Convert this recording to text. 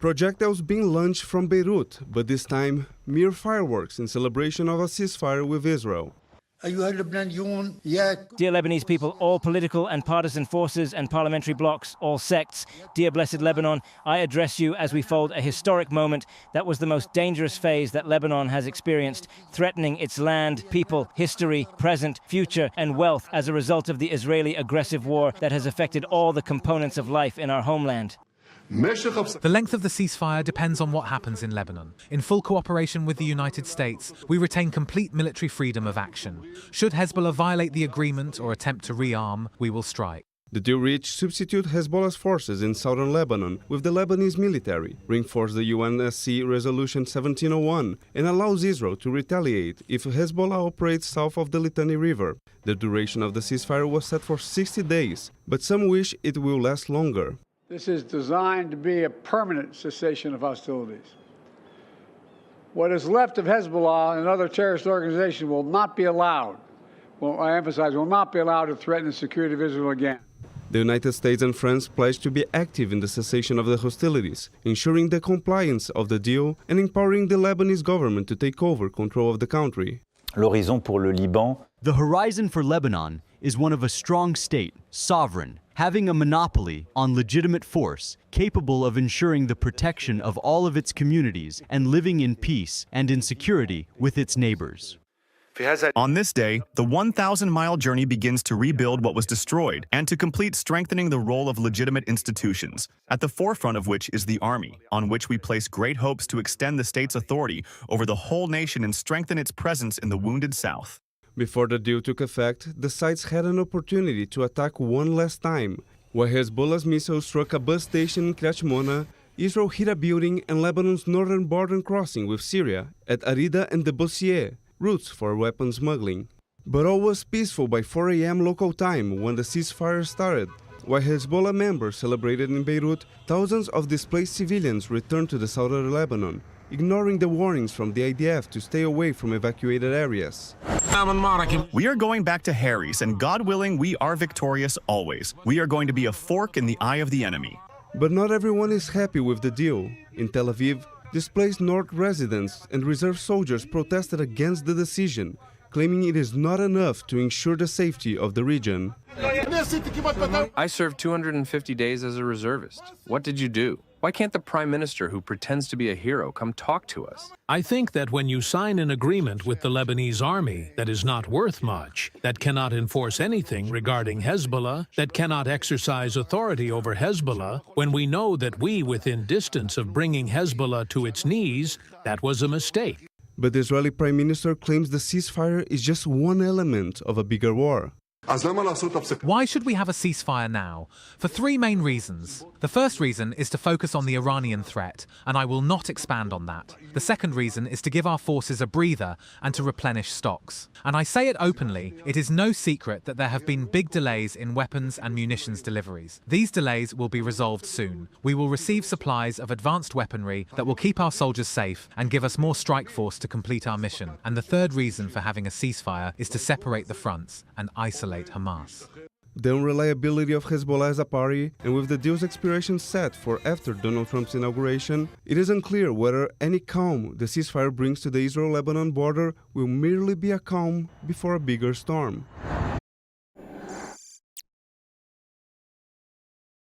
Projectiles being launched from Beirut, but this time mere fireworks in celebration of a ceasefire with Israel. Dear Lebanese people, all political and partisan forces and parliamentary blocs, all sects, dear blessed Lebanon, I address you as we fold a historic moment that was the most dangerous phase that Lebanon has experienced, threatening its land, people, history, present, future, and wealth as a result of the Israeli aggressive war that has affected all the components of life in our homeland. The length of the ceasefire depends on what happens in Lebanon. In full cooperation with the United States, we retain complete military freedom of action. Should Hezbollah violate the agreement or attempt to rearm, we will strike. The deal reached substitute Hezbollah's forces in southern Lebanon with the Lebanese military, reinforce the UNSC Resolution 1701, and allows Israel to retaliate if Hezbollah operates south of the Litani River. The duration of the ceasefire was set for 60 days, but some wish it will last longer. This is designed to be a permanent cessation of hostilities. What is left of Hezbollah and other terrorist organizations will not be allowed, I emphasize, will not be allowed to threaten the security of Israel again. The United States and France pledged to be active in the cessation of the hostilities, ensuring the compliance of the deal and empowering the Lebanese government to take over control of the country. L'horizon pour le Liban. The horizon for Lebanon is one of a strong state, sovereign, having a monopoly on legitimate force, capable of ensuring the protection of all of its communities and living in peace and in security with its neighbors. On this day, the 1,000-mile journey begins to rebuild what was destroyed and to complete strengthening the role of legitimate institutions, at the forefront of which is the army, on which we place great hopes to extend the state's authority over the whole nation and strengthen its presence in the wounded south. Before the deal took effect, the sides had an opportunity to attack one last time. While Hezbollah's missiles struck a bus station in Kiryat Shmona, Israel hit a building and Lebanon's northern border crossing with Syria at Arida and the Bossier, routes for weapons smuggling. But all was peaceful by 4 a.m. local time when the ceasefire started. While Hezbollah members celebrated in Beirut, thousands of displaced civilians returned to the southern Lebanon, ignoring the warnings from the IDF to stay away from evacuated areas. We are going back to Harry's, and God willing, we are victorious always. We are going to be a fork in the eye of the enemy. But not everyone is happy with the deal. In Tel Aviv, displaced North residents and reserve soldiers protested against the decision, claiming it is not enough to ensure the safety of the region. I served 250 days as a reservist. What did you do? Why can't the Prime Minister, who pretends to be a hero, come talk to us? I think that when you sign an agreement with the Lebanese army that is not worth much, that cannot enforce anything regarding Hezbollah, that cannot exercise authority over Hezbollah, when we know that we, within distance of bringing Hezbollah to its knees, that was a mistake. But the Israeli Prime Minister claims the ceasefire is just one element of a bigger war. Why should we have a ceasefire now? For 3 main reasons. The first reason is to focus on the Iranian threat, and I will not expand on that. The second reason is to give our forces a breather and to replenish stocks. And I say it openly, it is no secret that there have been big delays in weapons and munitions deliveries. These delays will be resolved soon. We will receive supplies of advanced weaponry that will keep our soldiers safe and give us more strike force to complete our mission. And the third reason for having a ceasefire is to separate the fronts and isolate Hamas. The unreliability of Hezbollah as a party, and with the deal's expiration set for after Donald Trump's inauguration, it is unclear whether any calm the ceasefire brings to the Israel-Lebanon border will merely be a calm before a bigger storm.